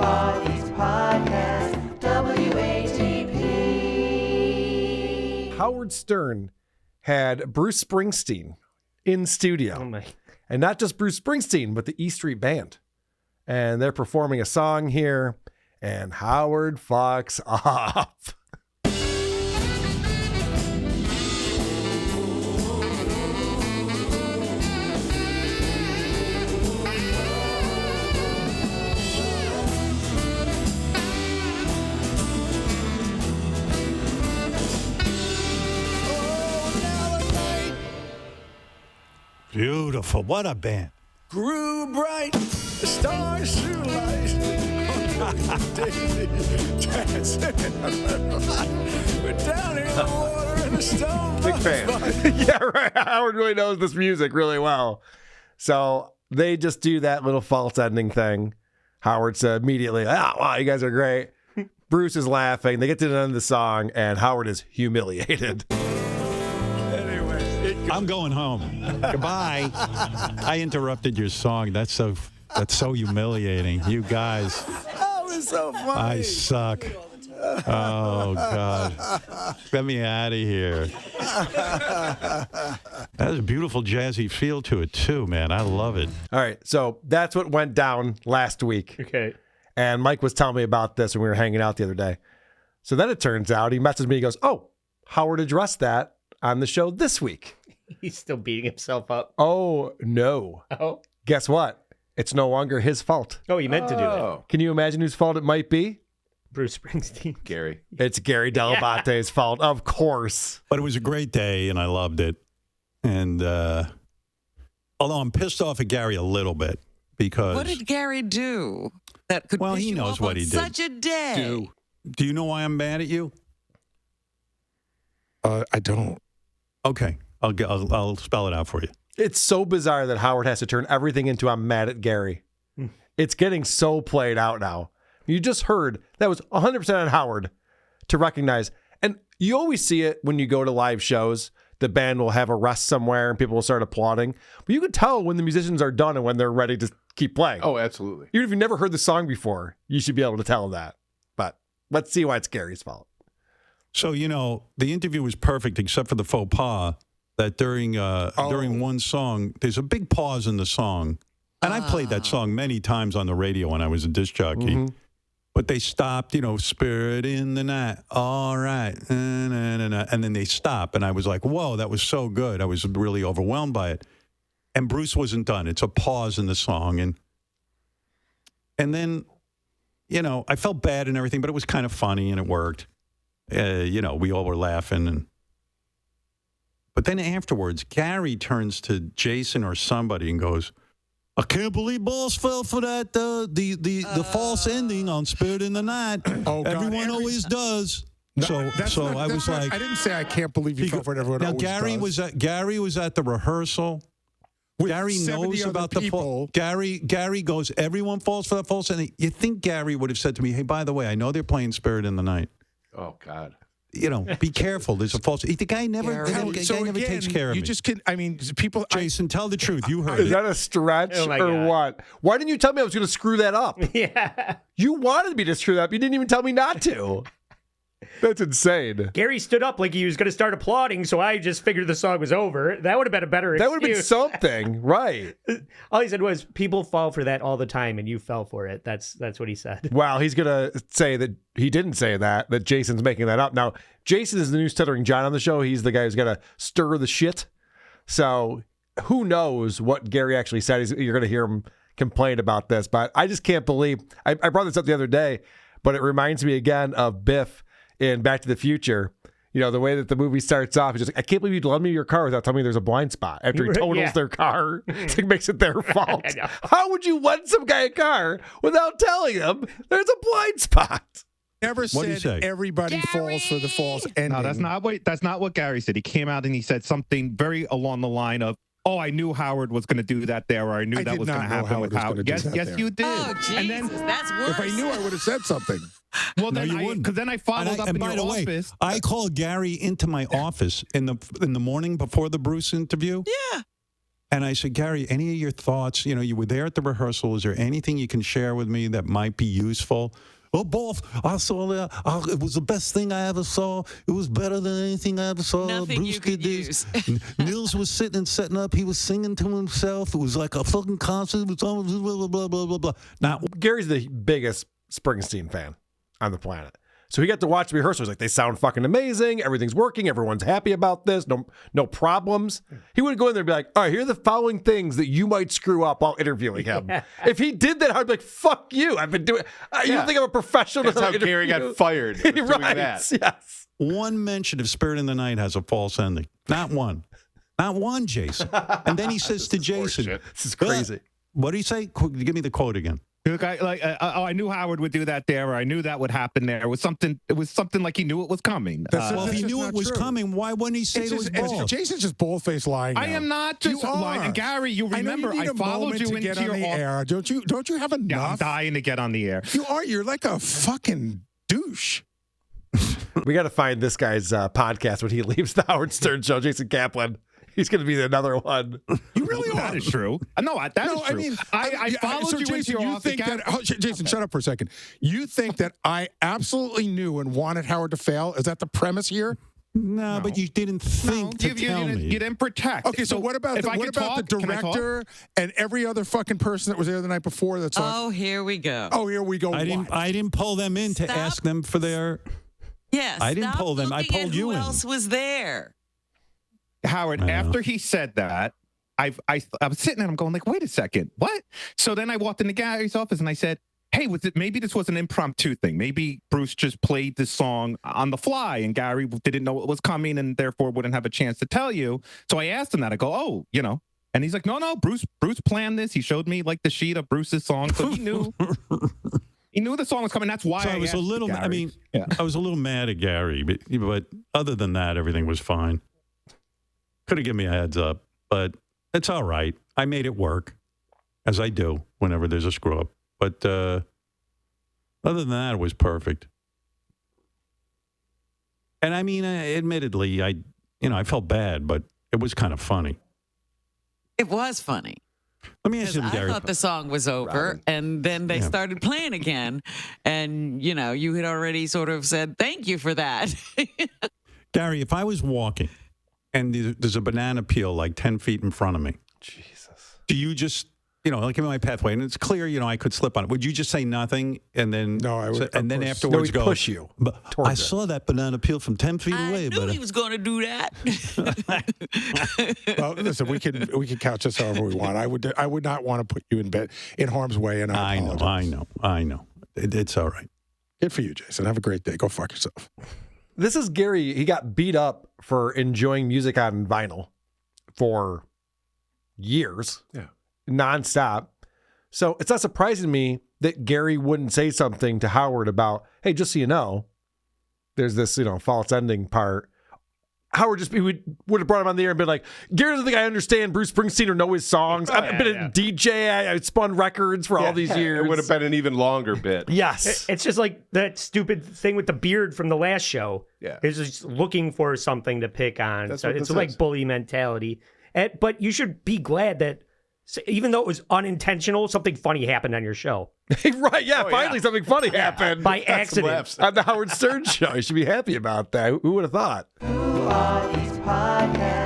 Podcast, WATP. Howard Stern had Bruce Springsteen in studio. Oh my. And not just Bruce Springsteen, but the E Street Band. And they're performing a song here, and Howard fucks up. Beautiful. What a band. Grew bright, the stars through light. We're down in the water and the stone. Big fan. Yeah, right. Howard really knows this music really well. So they just do that little false ending thing. Howard's immediately, wow, you guys are great. Bruce is laughing. They get to the end of the song, and Howard is humiliated. I'm going home. Goodbye. I interrupted your song. That's so humiliating. You guys. That was so funny. I suck. Oh, God. Get me out of here. That has a beautiful jazzy feel to it, too, man. I love it. All right, so that's what went down last week. Okay. And Mike was telling me about this when we were hanging out the other day. So then it turns out, he messages me, he goes, oh, Howard addressed that on the show this week. He's still beating himself up. Oh, no. Oh. Guess what? It's no longer his fault. Oh, he meant to do that. Can you imagine whose fault it might be? Bruce Springsteen. Gary. It's Gary Dell'Abate's fault, of course. But it was a great day, and I loved it. And although I'm pissed off at Gary a little bit because... What did Gary do that could piss he you knows off what on he did. such a day? Do you know why I'm mad at you? I don't. Okay. I'll spell it out for you. It's so bizarre that Howard has to turn everything into I'm mad at Gary. It's getting so played out now. You just heard that was 100% on Howard to recognize. And you always see it when you go to live shows. The band will have a rest somewhere and people will start applauding. But you can tell when the musicians are done and when they're ready to keep playing. Oh, absolutely. Even if you've never heard the song before, you should be able to tell that. But let's see why it's Gary's fault. So, the interview was perfect except for the faux pas that during one song, there's a big pause in the song. And I played that song many times on the radio when I was a disc jockey. Mm-hmm. But they stopped, Spirit in the Night, all right. And then they stop. And I was like, whoa, that was so good. I was really overwhelmed by it. And Bruce wasn't done. It's a pause in the song. And then, I felt bad and everything, but it was kind of funny and it worked. We all were laughing. But then afterwards, Gary turns to Jason or somebody and goes, I can't believe Boss fell for that, the false ending on Spirit in the Night. Oh, God. Everyone always does. No, I was like, I didn't say I can't believe you fell for it. Everyone now, always does. Gary was at the rehearsal. With Gary knows about the people. Gary goes, everyone falls for that false ending. You think Gary would have said to me, hey, by the way, I know they're playing Spirit in the Night. Oh, God. Be careful. There's a false. The guy never takes care of me. You just can. I mean, people. Jason, tell the truth. You heard Is it. that a stretch or God. what? Why didn't you tell me I was going to screw that up? Yeah. You wanted me to screw that up. You didn't even tell me not to. That's insane. Gary stood up like he was going to start applauding, so I just figured the song was over. That would have been a better excuse. That would have been something, right? All he said was, people fall for that all the time, and you fell for it. That's what he said. Wow, he's going to say that he didn't say that Jason's making that up. Now, Jason is the new Stuttering John on the show. He's the guy who's going to stir the shit. So who knows what Gary actually said. You're going to hear him complain about this. But I just can't believe, I brought this up the other day, but it reminds me again of Biff in Back to the Future. The way that the movie starts off, he's just like, I can't believe you'd lend me your car without telling me there's a blind spot. After he totals their car, it makes it their fault. How would you lend some guy a car without telling him there's a blind spot? Never said everybody falls for the false ending. No, that's not what Gary said. He came out and he said something very along the line of, oh, I knew Howard was going to do that there, or I knew that was going to happen with Howard. Yes, you did. Oh, Jesus, and then, that's worse. If I knew, I would have said something. Well, then you wouldn't. Because then I followed up in your office. I called Gary into my office in the morning before the Bruce interview. Yeah. And I said, Gary, any of your thoughts? You know, you were there at the rehearsal. Is there anything you can share with me that might be useful? Oh, both. I saw that. It was the best thing I ever saw. It was better than anything I ever saw. Nothing Bruce you could did this. Nils was sitting and setting up. He was singing to himself. It was like a fucking concert. It was all blah, blah, blah, blah, blah. Now, Gary's the biggest Springsteen fan on the planet. So he got to watch the rehearsals. Like, they sound fucking amazing. Everything's working. Everyone's happy about this. No problems. He would go in there and be like, all right, here are the following things that you might screw up while interviewing him. If he did that, I'd be like, fuck you. I've been doing You don't think I'm a professional? That's how Gary got fired. For doing Right. that. Yes. one mention of Spirit in the Night has a false ending. Not one. Not one, Jason. And then he says to Jason, This is crazy. What did he say? Give me the quote again. I knew Howard would do that there, or I knew that would happen there. It was something like he knew it was coming. Well, if he knew it was coming, why wouldn't he say it was balls? Jason's just bald-faced lying. I am not just lying. And Gary, you remember I followed you into your air. Don't you have enough? Yeah, I'm dying to get on the air. You are. You're like a fucking douche. We got to find this guy's podcast when he leaves the Howard Stern show. Jason Kaplan. He's going to be another one. You really are. That is true. No, that is true. I mean, I followed so you Jason, into your you office. think that? Jason, shut up for a second. You think that I absolutely knew and wanted Howard to fail? Is that the premise here? No, but you didn't think to tell me. You didn't protect. Okay, so what about the director and every other fucking person that was there the night before? That's Oh, here we go. Oh, here we go. I didn't pull them in to ask them for their. Yes. I didn't pull them. I pulled you in. Who else was there? Howard, after he said that, I was sitting there and I'm going like, wait a second, what? So then I walked into Gary's office and I said, hey, maybe this was an impromptu thing. Maybe Bruce just played this song on the fly and Gary didn't know it was coming and therefore wouldn't have a chance to tell you. So I asked him that. I go, oh, and he's like, no, Bruce planned this. He showed me like the sheet of Bruce's song. So he knew. He knew the song was coming. That's why I was a little. Gary. I mean, I was a little mad at Gary, but other than that, everything was fine. Could have given me a heads up, but it's all right. I made it work, as I do whenever there's a screw up. But other than that, it was perfect. And I mean, admittedly, I felt bad, but it was kind of funny. It was funny. Let me ask you, Gary. I thought the song was over, and then they started playing again, and you had already sort of said thank you for that. Gary, if I was walking and there's a banana peel like 10 feet in front of me, Jesus, do you just like in my pathway, and it's clear, I could slip on it. Would you just say nothing and then no? I would, and then afterwards go push you. But I saw that banana peel from 10 feet away. I knew he was going to do that. Well, listen, we can couch this however we want. I would not want to put you in harm's way, and I know. It's all right. Good for you, Jason. Have a great day. Go fuck yourself. This is Gary. He got beat up for enjoying music on vinyl for years. Yeah. Nonstop. So it's not surprising to me that Gary wouldn't say something to Howard about, hey, just so you know, there's this, false ending part. Howard would have brought him on the air and been like, Gary doesn't think I understand Bruce Springsteen or know his songs. I've been a DJ. I spun records for all these years. It would have been an even longer bit. Yes. It's just like that stupid thing with the beard from the last show. Yeah. It's just looking for something to pick on. That's so what it's this like is. bully mentality. But you should be glad that even though it was unintentional, something funny happened on your show. Right, yeah, finally something funny happened. By accident. On the Howard Stern show. You should be happy about that. Who would have thought? Who are these podcasts?